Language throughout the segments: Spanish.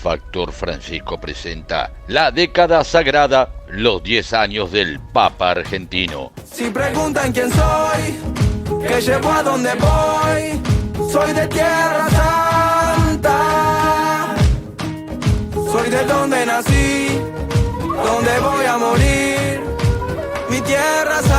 Factor Francisco presenta La década sagrada, los 10 años del Papa argentino. Si preguntan quién soy, qué llevo a dónde voy, soy de Tierra Santa. Soy de donde nací, donde voy a morir, mi Tierra Santa.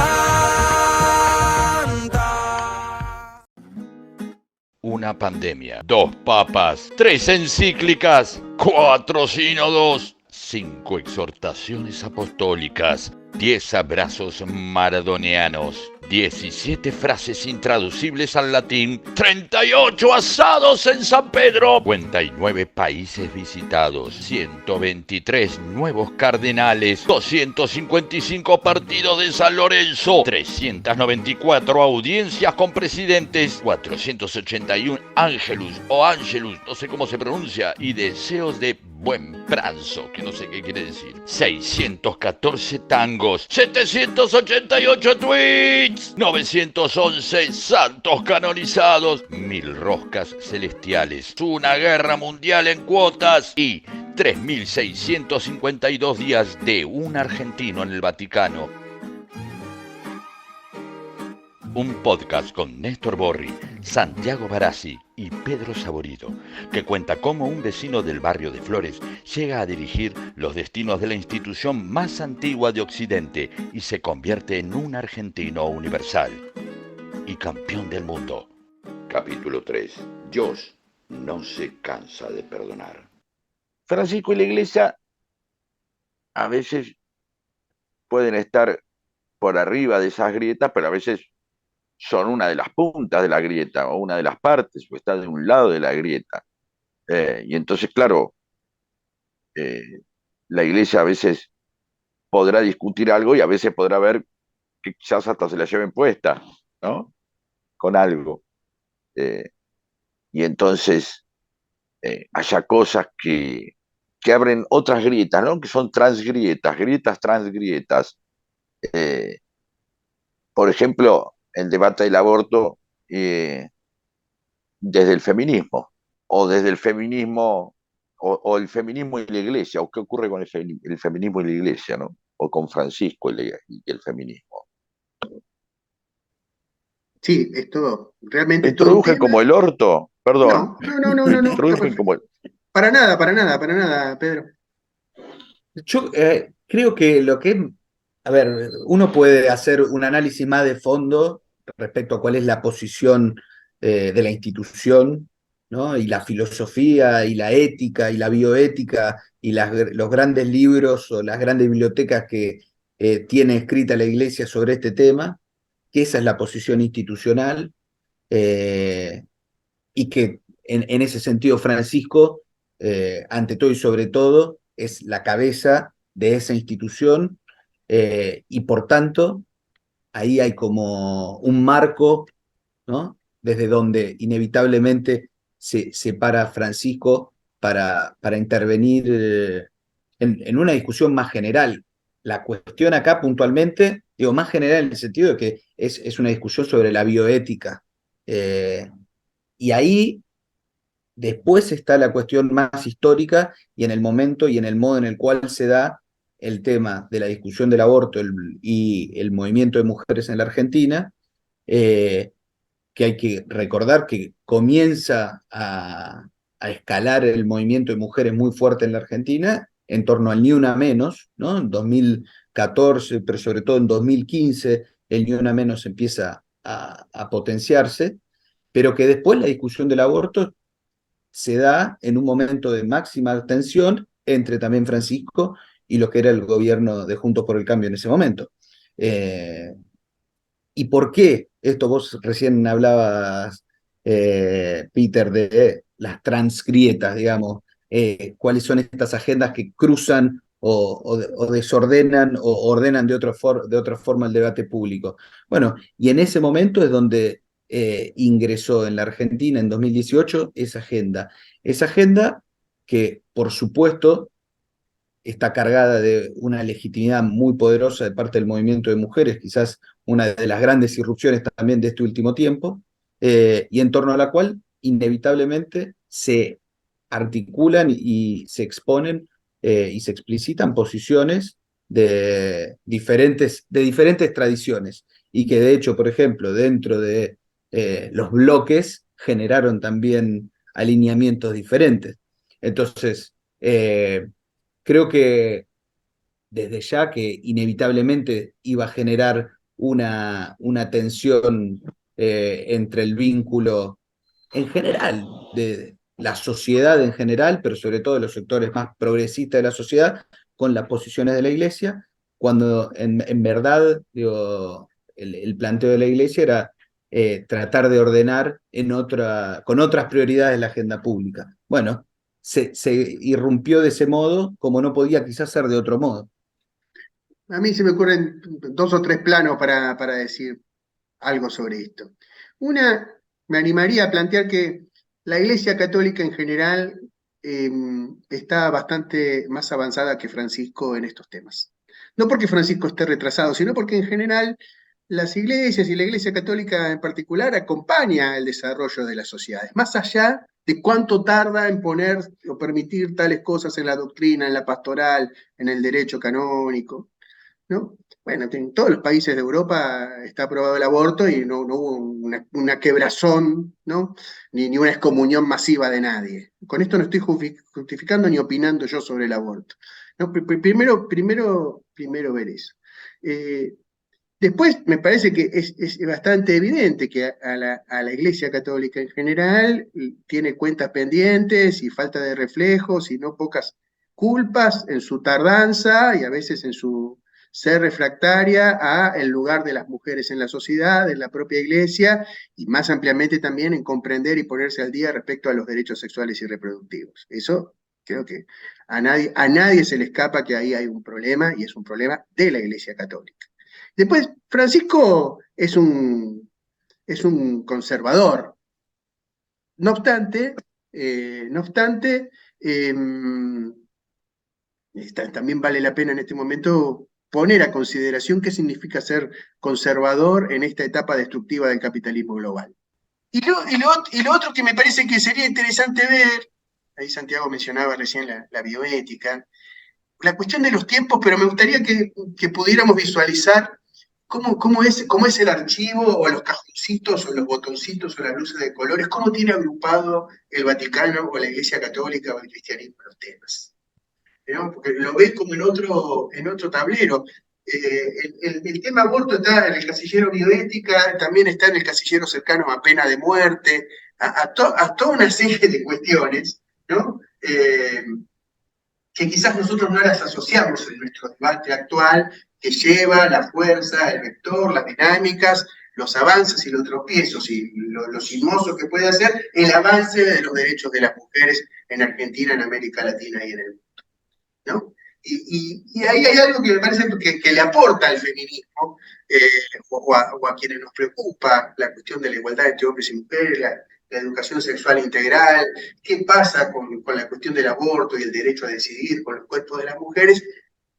Una pandemia, 2 papas, 3 encíclicas, 4 sínodos, 5 exhortaciones apostólicas, 10 abrazos maradonianos, 17 frases intraducibles al latín, 38 asados en San Pedro, 59 países visitados, 123 nuevos cardenales, 255 partidos de San Lorenzo, 394 audiencias con presidentes, 481 ángelus o ángelus, no sé cómo se pronuncia, y deseos de buen pranzo, que no sé qué quiere decir, 614 tangos, 788 tweets, 911 santos canonizados, 1000 roscas celestiales, una guerra mundial en cuotas y 3652 días de un argentino en el Vaticano. Un podcast con Néstor Borri, Santiago Barassi y Pedro Saborido, que cuenta cómo un vecino del barrio de Flores llega a dirigir los destinos de la institución más antigua de Occidente y se convierte en un argentino universal y campeón del mundo. Capítulo 3. Dios no se cansa de perdonar. Francisco y la Iglesia a veces pueden estar por arriba de esas grietas, pero a veces son una de las puntas de la grieta o una de las partes, o está de un lado de la grieta. Y entonces, claro, la Iglesia a veces podrá discutir algo y a veces podrá ver que quizás hasta se la lleven puesta, ¿no? Con algo. Y entonces haya cosas que abren otras grietas, ¿no? Que son transgrietas, grietas transgrietas. Por ejemplo, el debate del aborto desde el feminismo, o desde el feminismo, o el feminismo y la Iglesia, o qué ocurre con el feminismo y la Iglesia, ¿no? O con Francisco y el feminismo. Sí, es todo, realmente ¿Me todo un introdujen tema. como el orto? Perdón. No, Me está introdujen perfecto. como el... Para nada, Pedro. Yo creo que lo que es, a ver, uno puede hacer un análisis más de fondo respecto a cuál es la posición de la institución, ¿no? Y la filosofía, y la ética, y la bioética, y los grandes libros o las grandes bibliotecas que tiene escrita la Iglesia sobre este tema, que esa es la posición institucional, y que en ese sentido Francisco, ante todo y sobre todo, es la cabeza de esa institución, y por tanto, ahí hay como un marco, ¿no? Desde donde inevitablemente se para Francisco para intervenir en una discusión más general. La cuestión acá puntualmente, digo, más general en el sentido de que es una discusión sobre la bioética. Y ahí después está la cuestión más histórica y en el momento y en el modo en el cual se da el tema de la discusión del aborto y el movimiento de mujeres en la Argentina, que hay que recordar que comienza a escalar el movimiento de mujeres muy fuerte en la Argentina en torno al Ni Una Menos, ¿no? En 2014, pero sobre todo en 2015, el Ni Una Menos empieza a potenciarse, pero que después la discusión del aborto se da en un momento de máxima tensión entre también Francisco y lo que era el gobierno de Juntos por el Cambio en ese momento. ¿Y por qué? Esto vos recién hablabas, Peter, de las transgrietas, digamos, cuáles son estas agendas que cruzan o desordenan o ordenan de otra forma el debate público. Bueno, y en ese momento es donde ingresó en la Argentina en 2018 esa agenda que, por supuesto, está cargada de una legitimidad muy poderosa de parte del movimiento de mujeres, quizás una de las grandes irrupciones también de este último tiempo, y en torno a la cual inevitablemente se articulan y se exponen y se explicitan posiciones de diferentes tradiciones y que de hecho, por ejemplo, dentro de los bloques generaron también alineamientos diferentes. Entonces, creo que desde ya que inevitablemente iba a generar una tensión entre el vínculo en general, de la sociedad en general, pero sobre todo de los sectores más progresistas de la sociedad, con las posiciones de la Iglesia, cuando en verdad digo, el planteo de la Iglesia era tratar de ordenar con otras prioridades la agenda pública. Bueno, se irrumpió de ese modo como no podía quizás ser de otro modo. A mí se me ocurren dos o tres planos para decir algo sobre esto. Una, me animaría a plantear que la Iglesia Católica en general eh, está bastante más avanzada que Francisco en estos temas. No porque Francisco esté retrasado, sino porque en general las iglesias y la Iglesia Católica en particular acompaña el desarrollo de las sociedades, más allá de cuánto tarda en poner o permitir tales cosas en la doctrina, en la pastoral, en el derecho canónico, ¿no? Bueno, en todos los países de Europa está aprobado el aborto y no hubo una quebrazón, ¿no? Ni una excomunión masiva de nadie. Con esto no estoy justificando ni opinando yo sobre el aborto. No, primero ver eso. Después me parece que es bastante evidente que a la Iglesia Católica en general tiene cuentas pendientes y falta de reflejos y no pocas culpas en su tardanza y a veces en su ser refractaria a el lugar de las mujeres en la sociedad, en la propia Iglesia y más ampliamente también en comprender y ponerse al día respecto a los derechos sexuales y reproductivos. Eso creo que a nadie se le escapa que ahí hay un problema y es un problema de la Iglesia Católica. Después, Francisco es un conservador. No obstante, también vale la pena en este momento poner a consideración qué significa ser conservador en esta etapa destructiva del capitalismo global. Y lo otro que me parece que sería interesante ver, ahí Santiago mencionaba recién la bioética, la cuestión de los tiempos, pero me gustaría que pudiéramos visualizar cómo es el archivo, o los cajoncitos, o los botoncitos, o las luces de colores, cómo tiene agrupado el Vaticano, o la Iglesia Católica, o el cristianismo los temas, ¿no? Porque lo ves como en otro tablero. El tema aborto está en el casillero bioética, también está en el casillero cercano a pena de muerte, a toda una serie de cuestiones, ¿no? Que quizás nosotros no las asociamos en nuestro debate actual, que lleva la fuerza, el vector, las dinámicas, los avances y los tropiezos y lo sinuoso que puede hacer el avance de los derechos de las mujeres en Argentina, en América Latina y en el mundo, ¿no? Y ahí hay algo que me parece que le aporta al feminismo, o a quienes nos preocupa la cuestión de la igualdad entre hombres y mujeres, la educación sexual integral, qué pasa con la cuestión del aborto y el derecho a decidir con los cuerpos de las mujeres,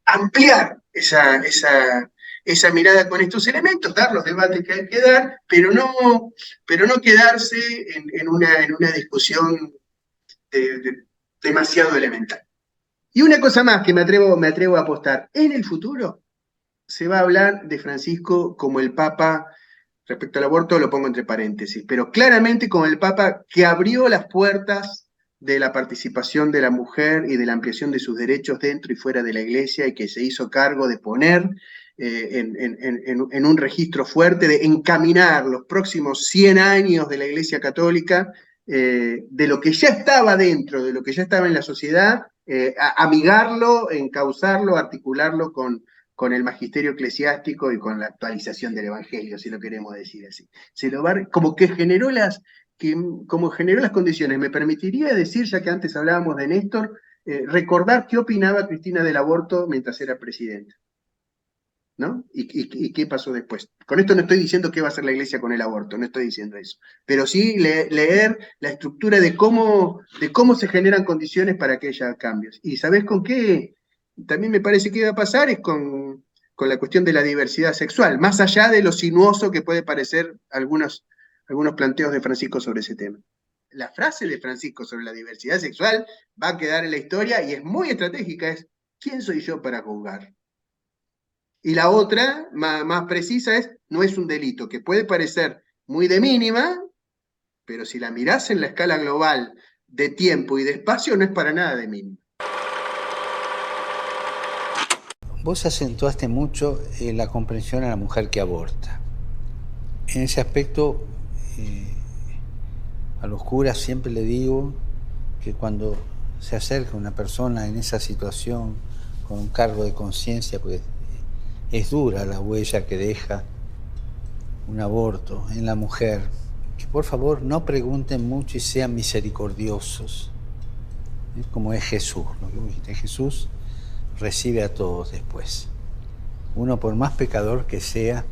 ampliar esa mirada con estos elementos, dar los debates que hay que dar, pero no quedarse en una discusión demasiado elemental. Y una cosa más que me atrevo a apostar, en el futuro se va a hablar de Francisco como el Papa. Respecto al aborto lo pongo entre paréntesis, pero claramente como el Papa que abrió las puertas de la participación de la mujer y de la ampliación de sus derechos dentro y fuera de la Iglesia, y que se hizo cargo de poner en un registro fuerte, de encaminar los próximos 100 años de la Iglesia Católica, de lo que ya estaba dentro, de lo que ya estaba en la sociedad, amigarlo, encauzarlo, articularlo con el magisterio eclesiástico y con la actualización del Evangelio, si lo queremos decir así. Como generó las condiciones. Me permitiría decir, ya que antes hablábamos de Néstor, recordar qué opinaba Cristina del aborto mientras era presidenta, ¿no? Y qué pasó después. Con esto no estoy diciendo qué va a hacer la Iglesia con el aborto, no estoy diciendo eso. Pero sí leer la estructura de cómo se generan condiciones para que haya cambios. ¿Y sabés con qué? También me parece que va a pasar es con la cuestión de la diversidad sexual, más allá de lo sinuoso que puede parecer algunos planteos de Francisco sobre ese tema. la frase de Francisco sobre la diversidad sexual va a quedar en la historia y es muy estratégica, es ¿quién soy yo para juzgar? Y la otra, más precisa, es no es un delito, que puede parecer muy de mínima, pero si la mirás en la escala global de tiempo y de espacio, no es para nada de mínima. Vos acentuaste mucho la comprensión a la mujer que aborta. En ese aspecto, a los curas siempre le digo que cuando se acerca una persona en esa situación con un cargo de conciencia, porque es dura la huella que deja un aborto en la mujer, que por favor no pregunten mucho y sean misericordiosos, como es Jesús. Lo que dijiste, Jesús recibe a todos después. Uno, por más pecador que sea,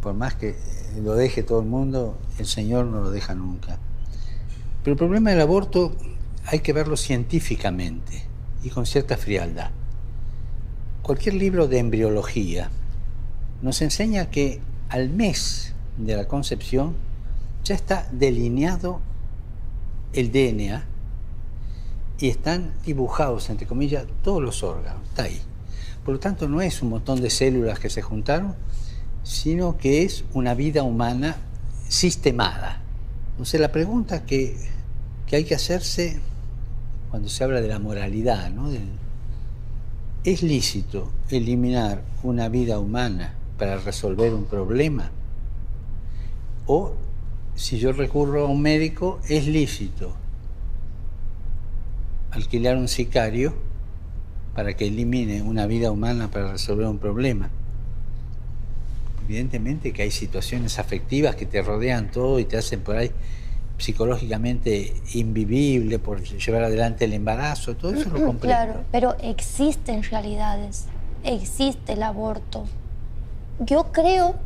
por más que lo deje todo el mundo, el Señor no lo deja nunca. Pero el problema del aborto hay que verlo científicamente y con cierta frialdad. Cualquier libro de embriología nos enseña que al mes de la concepción ya está delineado el DNA y están dibujados, entre comillas, todos los órganos. Está ahí. Por lo tanto, no es un montón de células que se juntaron, sino que es una vida humana sistemada. Entonces, la pregunta que hay que hacerse cuando se habla de la moralidad, ¿no? ¿Es lícito eliminar una vida humana para resolver un problema? O, si yo recurro a un médico, ¿es lícito alquilar un sicario para que elimine una vida humana para resolver un problema? Evidentemente que hay situaciones afectivas que te rodean todo y te hacen por ahí psicológicamente invivible por llevar adelante el embarazo, todo eso lo comprendo. Claro, pero existen realidades, existe el aborto. Yo creo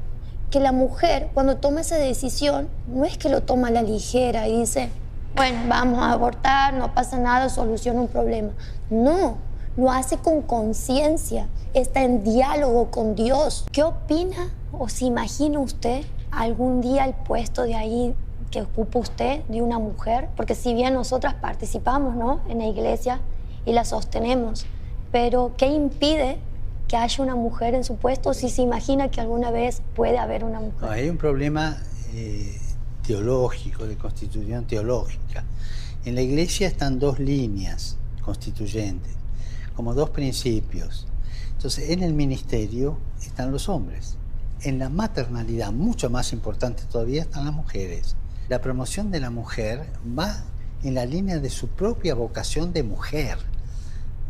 que la mujer, cuando toma esa decisión, no es que lo toma a la ligera y dice, bueno, vamos a abortar, no pasa nada, soluciona un problema. No, lo hace con conciencia, está en diálogo con Dios. ¿Qué opina o se imagina usted algún día el puesto de ahí que ocupa usted de una mujer? Porque si bien nosotras participamos, ¿no?, en la iglesia y la sostenemos, pero ¿qué impide que haya una mujer en su puesto si se imagina que alguna vez puede haber una mujer? No, hay un problema teológico, de constitución teológica. En la iglesia están dos líneas constituyentes, como dos principios. Entonces, en el ministerio están los hombres. En la maternalidad, mucho más importante todavía, están las mujeres. La promoción de la mujer va en la línea de su propia vocación de mujer,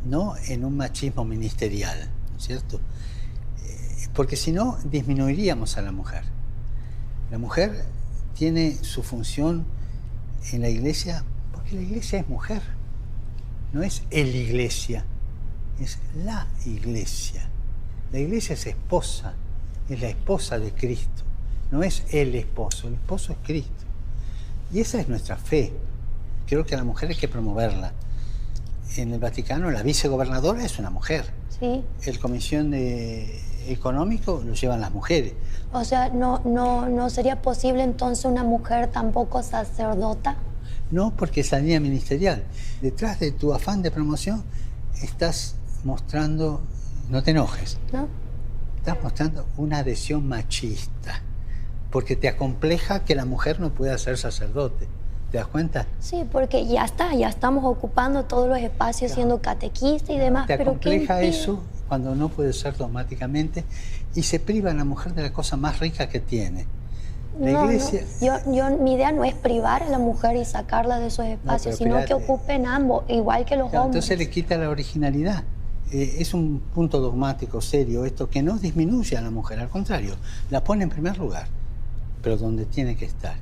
no en un machismo ministerial, ¿no es cierto? Porque si no, disminuiríamos a la mujer. La mujer tiene su función en la iglesia porque la iglesia es mujer, no es el iglesia, es la iglesia. La iglesia es esposa, es la esposa de Cristo, no es el esposo es Cristo. Y esa es nuestra fe. Creo que a la mujer hay que promoverla. En el Vaticano la vicegobernadora es una mujer. Sí. El comisión económico lo llevan las mujeres. O sea, no sería posible entonces una mujer tampoco sacerdota. No, porque es la línea ministerial. Detrás de tu afán de promoción estás mostrando, no te enojes, ¿No? estás mostrando una adhesión machista, porque te acompleja que la mujer no pueda ser sacerdote. ¿Te das cuenta? Sí, porque ya estamos ocupando todos los espacios, Claro. siendo catequista y demás. Te pero ¿qué acompleja impide? eso cuando no puede ser dogmáticamente y se priva a la mujer de la cosa más rica que tiene. La No, iglesia... mi idea no es privar a la mujer y sacarla de esos espacios, pero sino que espérate. ocupen ambos, igual que los Claro, hombres. entonces le quita la originalidad. Es un punto dogmático serio esto, que no disminuye a la mujer, al contrario, la pone en primer lugar, pero donde tiene que estar.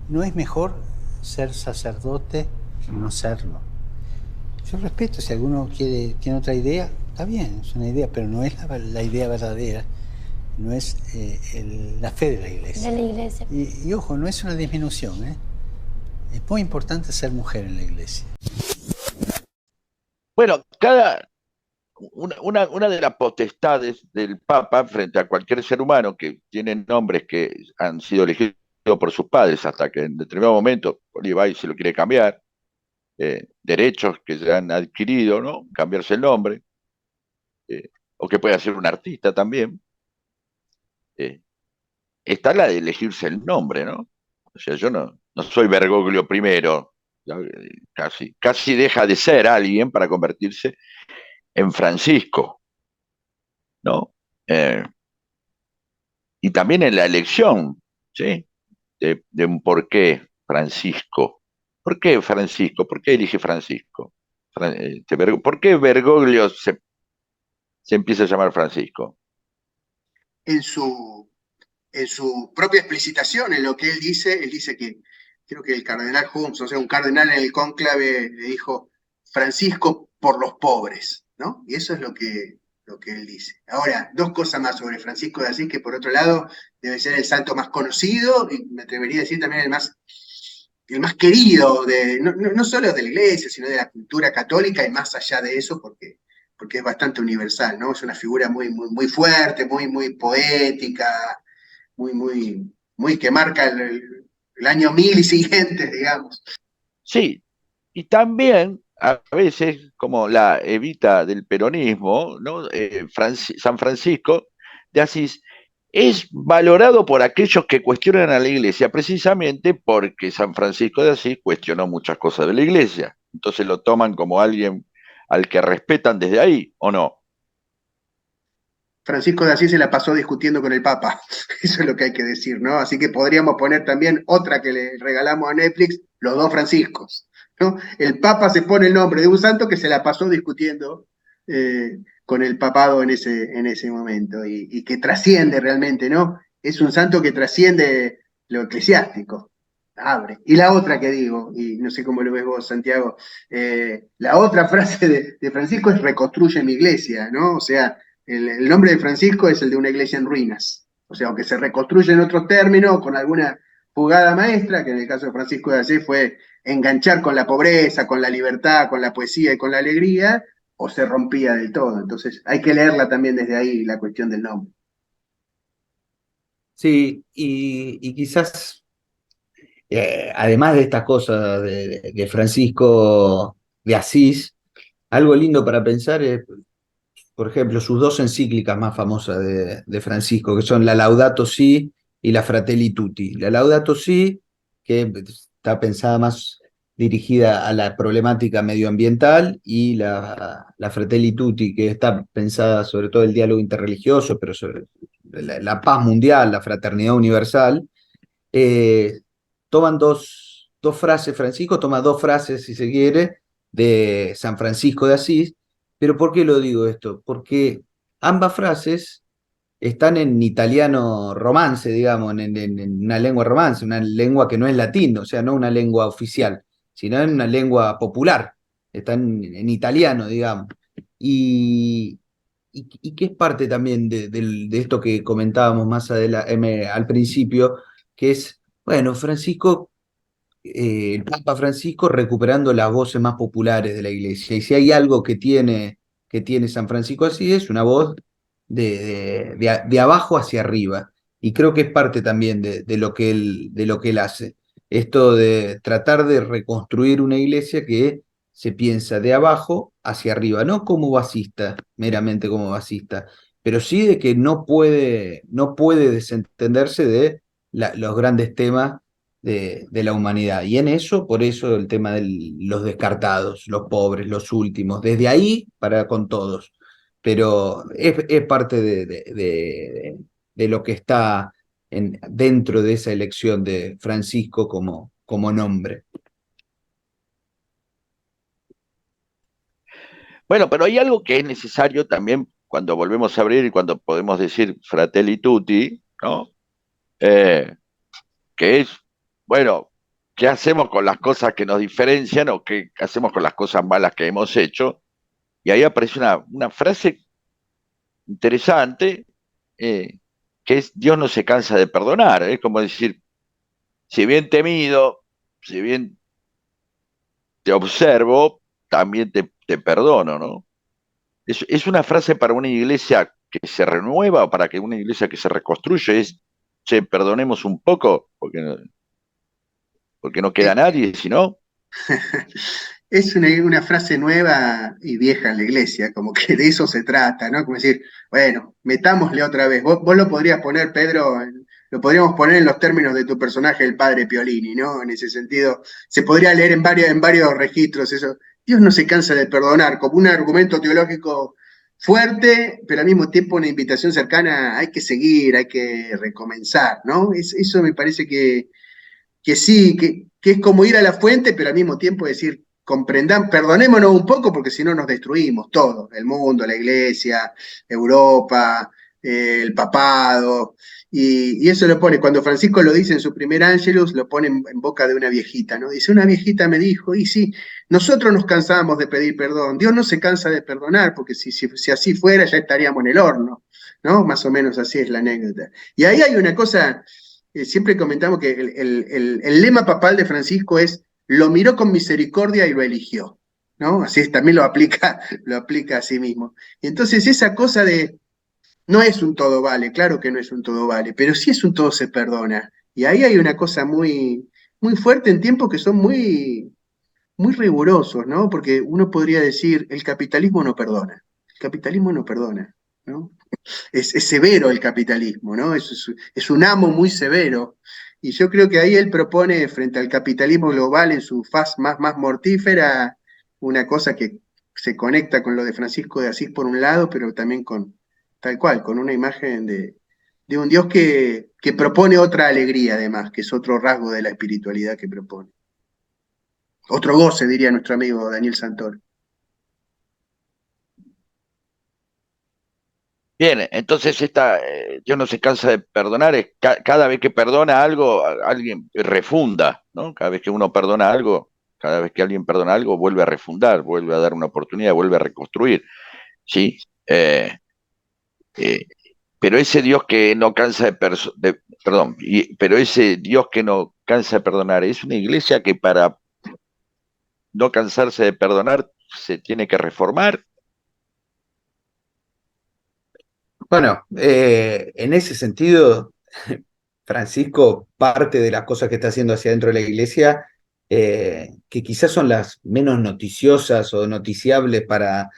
No es mejor ser sacerdote que no serlo. Yo respeto, si alguno tiene otra idea, está bien, es una idea, pero no es la idea verdadera, no es la fe de la iglesia. De la iglesia. Y ojo, no es una disminución, ¿eh? Es muy importante ser mujer en la iglesia. Bueno, una de las potestades del Papa frente a cualquier ser humano que tiene nombres que han sido elegidos por sus padres, hasta que en determinado momento Olivaí se lo quiere cambiar, derechos que se han adquirido, ¿no? Cambiarse el nombre, o que puede ser un artista también. Está la de elegirse el nombre, ¿no? O sea, yo no soy Bergoglio primero, casi deja de ser alguien para convertirse en Francisco, ¿no? Y también en la elección, ¿sí? De un por qué Francisco. ¿Por qué Francisco? ¿Por qué elige Francisco? ¿Por qué Bergoglio se empieza a llamar Francisco? En su propia explicitación, en lo que él dice que creo que el cardenal Holmes, o sea, un cardenal en el cónclave le dijo Francisco por los pobres, ¿no? Y eso es lo que él dice. Ahora, dos cosas más sobre Francisco de Asís, que por otro lado debe ser el santo más conocido y me atrevería a decir también el más querido, no solo de la iglesia, sino de la cultura católica y más allá de eso, porque es bastante universal, ¿no? Es una figura muy fuerte, muy poética, muy que marca el año 1000 y siguientes, digamos. Sí, y también a veces, como la evita del peronismo, ¿no? San Francisco de Asís es valorado por aquellos que cuestionan a la iglesia, precisamente porque San Francisco de Asís cuestionó muchas cosas de la iglesia. Entonces lo toman como alguien al que respetan desde ahí, ¿o no? Francisco de Asís se la pasó discutiendo con el Papa, eso es lo que hay que decir, ¿no? Así que podríamos poner también otra que le regalamos a Netflix, los dos Franciscos, ¿no? El Papa se pone el nombre de un santo que se la pasó discutiendo con el papado en ese momento y que trasciende realmente, ¿no? Es un santo que trasciende lo eclesiástico, abre. Y la otra que digo, y no sé cómo lo ves vos, Santiago, la otra frase de Francisco es reconstruye mi iglesia, ¿no? O sea, el nombre de Francisco es el de una iglesia en ruinas. O sea, aunque se reconstruye en otros términos, con alguna jugada maestra, que en el caso de Francisco de Asís fue enganchar con la pobreza, con la libertad, con la poesía y con la alegría, o se rompía del todo. Entonces hay que leerla también desde ahí, la cuestión del nombre. Sí, y quizás, además de estas cosas de Francisco de Asís, algo lindo para pensar es, por ejemplo, sus dos encíclicas más famosas de Francisco, que son la Laudato Si y la Fratelli Tutti. La Laudato Si, que está pensada más dirigida a la problemática medioambiental, y la Fratelli Tutti, que está pensada sobre todo el diálogo interreligioso, pero sobre la paz mundial, la fraternidad universal. eh, Toman dos frases, Francisco toma dos frases, si se quiere, de San Francisco de Asís. Pero ¿por qué lo digo esto? Porque ambas frases están en italiano romance, digamos, en una lengua romance, una lengua que no es latín, o sea, no una lengua oficial, sino en una lengua popular. Están en italiano, digamos. Y, y que es parte también de esto que comentábamos más al principio, que es, bueno, Francisco, el Papa Francisco recuperando las voces más populares de la iglesia. Y si hay algo que tiene San Francisco así, es una voz de abajo hacia arriba. Y creo que es parte también de lo que él hace. Esto de tratar de reconstruir una iglesia que se piensa de abajo hacia arriba, no como basista, meramente como basista, pero sí de que no puede desentenderse de los grandes temas de la humanidad. Y en eso, por eso el tema de los descartados, los pobres, los últimos, desde ahí para con todos. Pero es parte de lo que está dentro de esa elección de Francisco como nombre. Bueno, pero hay algo que es necesario también cuando volvemos a abrir y cuando podemos decir Fratelli Tutti, ¿no? Que es, bueno, ¿qué hacemos con las cosas que nos diferencian o qué hacemos con las cosas malas que hemos hecho? Y ahí aparece una frase interesante, que es Dios no se cansa de perdonar. Es como decir, si bien te mido, si bien te observo, también te perdono, ¿no? Es una frase para una iglesia que se renueva o para que una iglesia que se reconstruye, es che, perdonemos un poco, porque no queda nadie, si no. Es una frase nueva y vieja en la iglesia, como que de eso se trata, ¿no? Como decir, bueno, metámosle otra vez. Vos lo podrías poner, Pedro, lo podríamos poner en los términos de tu personaje, el padre Piolini, ¿no? En ese sentido, se podría leer en varios registros eso. Dios no se cansa de perdonar, como un argumento teológico fuerte, pero al mismo tiempo una invitación cercana, hay que seguir, hay que recomenzar, ¿no? Eso me parece que sí, que es como ir a la fuente, pero al mismo tiempo decir, perdonémonos un poco porque si no nos destruimos todo, el mundo, la iglesia, Europa, el papado, y eso lo pone, cuando Francisco lo dice en su primer Ángelus, lo pone en boca de una viejita, ¿no? Dice, una viejita me dijo, y sí, nosotros nos cansamos de pedir perdón, Dios no se cansa de perdonar, porque si así fuera ya estaríamos en el horno, ¿no? Más o menos así es la anécdota. Y ahí hay una cosa, siempre comentamos que el lema papal de Francisco es, lo miró con misericordia y lo eligió, ¿no? Así es, también lo aplica a sí mismo. Entonces esa cosa de, no es un todo vale, claro que no es un todo vale, pero sí es un todo se perdona. Y ahí hay una cosa muy, muy fuerte en tiempos que son muy, muy rigurosos, ¿no? Porque uno podría decir, el capitalismo no perdona, ¿no? Es severo el capitalismo, ¿no? Es un amo muy severo. Y yo creo que ahí él propone, frente al capitalismo global en su faz más mortífera, una cosa que se conecta con lo de Francisco de Asís por un lado, pero también tal cual, con una imagen de un Dios que propone otra alegría además, que es otro rasgo de la espiritualidad que propone. Otro goce, diría nuestro amigo Daniel Santoro. Bien, entonces Dios no se cansa de perdonar, cada vez que perdona algo, alguien refunda, ¿no? Cada vez que uno perdona algo, cada vez que alguien perdona algo, vuelve a refundar, vuelve a dar una oportunidad, vuelve a reconstruir, ¿sí? Pero ese Dios que no cansa pero ese Dios que no cansa de perdonar, es una iglesia que para no cansarse de perdonar se tiene que reformar. Bueno, en ese sentido, Francisco, parte de las cosas que está haciendo hacia adentro de la iglesia, que quizás son las menos noticiosas o noticiables para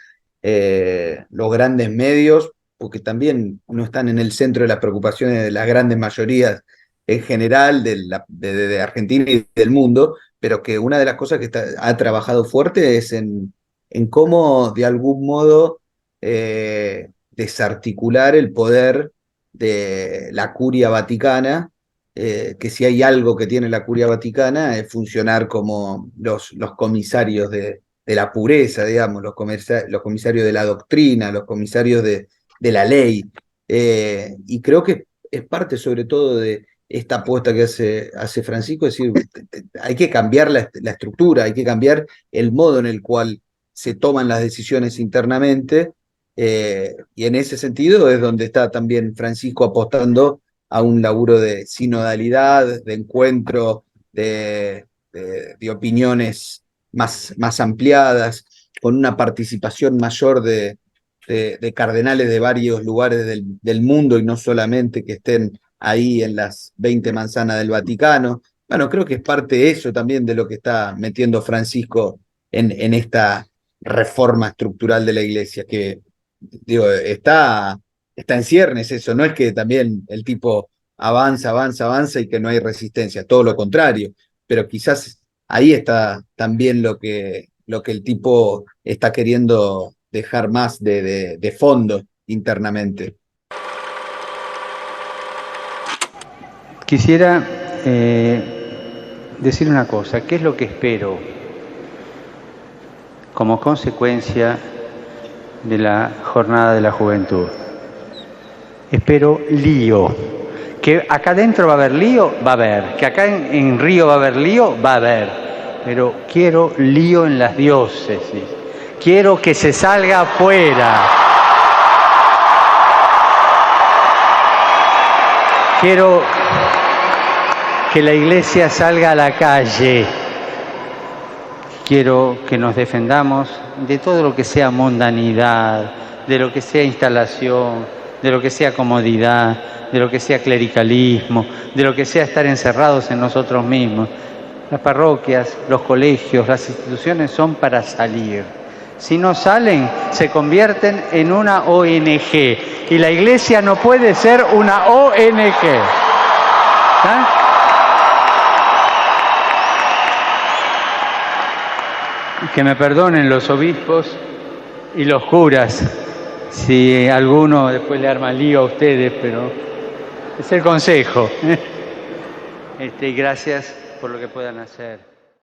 los grandes medios, porque también no están en el centro de las preocupaciones de las grandes mayorías en general de Argentina y del mundo, pero que una de las cosas que ha trabajado fuerte es en cómo de algún modo desarticular el poder de la curia vaticana, que si hay algo que tiene la curia vaticana es funcionar como los comisarios de la pureza, digamos, los comisarios de la doctrina, los comisarios de la ley. Y creo que es parte sobre todo de esta apuesta que hace Francisco, es decir, hay que cambiar la estructura, hay que cambiar el modo en el cual se toman las decisiones internamente, y en ese sentido es donde está también Francisco apostando a un laburo de sinodalidad, de encuentro, de opiniones más ampliadas, con una participación mayor de cardenales de varios lugares del mundo y no solamente que estén ahí en las 20 manzanas del Vaticano. Bueno, creo que es parte de eso también de lo que está metiendo Francisco en esta reforma estructural de la iglesia, que digo, está en ciernes eso, no es que también el tipo avanza y que no hay resistencia, todo lo contrario, pero quizás ahí está también lo que el tipo está queriendo dejar más de fondo internamente. Quisiera decir una cosa, ¿qué es lo que espero como consecuencia de la Jornada de la Juventud? Espero lío. Que acá adentro va a haber lío, va a haber. Que acá en Río va a haber lío, va a haber. Pero quiero lío en las diócesis. Quiero que se salga afuera. Quiero que la iglesia salga a la calle. Quiero que nos defendamos de todo lo que sea mundanidad, de lo que sea instalación, de lo que sea comodidad, de lo que sea clericalismo, de lo que sea estar encerrados en nosotros mismos. Las parroquias, los colegios, las instituciones son para salir. Si no salen, se convierten en una ONG. Y la Iglesia no puede ser una ONG. ¿Ah? Que me perdonen los obispos y los curas, si alguno después le arma lío a ustedes, pero es el consejo. Y gracias por lo que puedan hacer.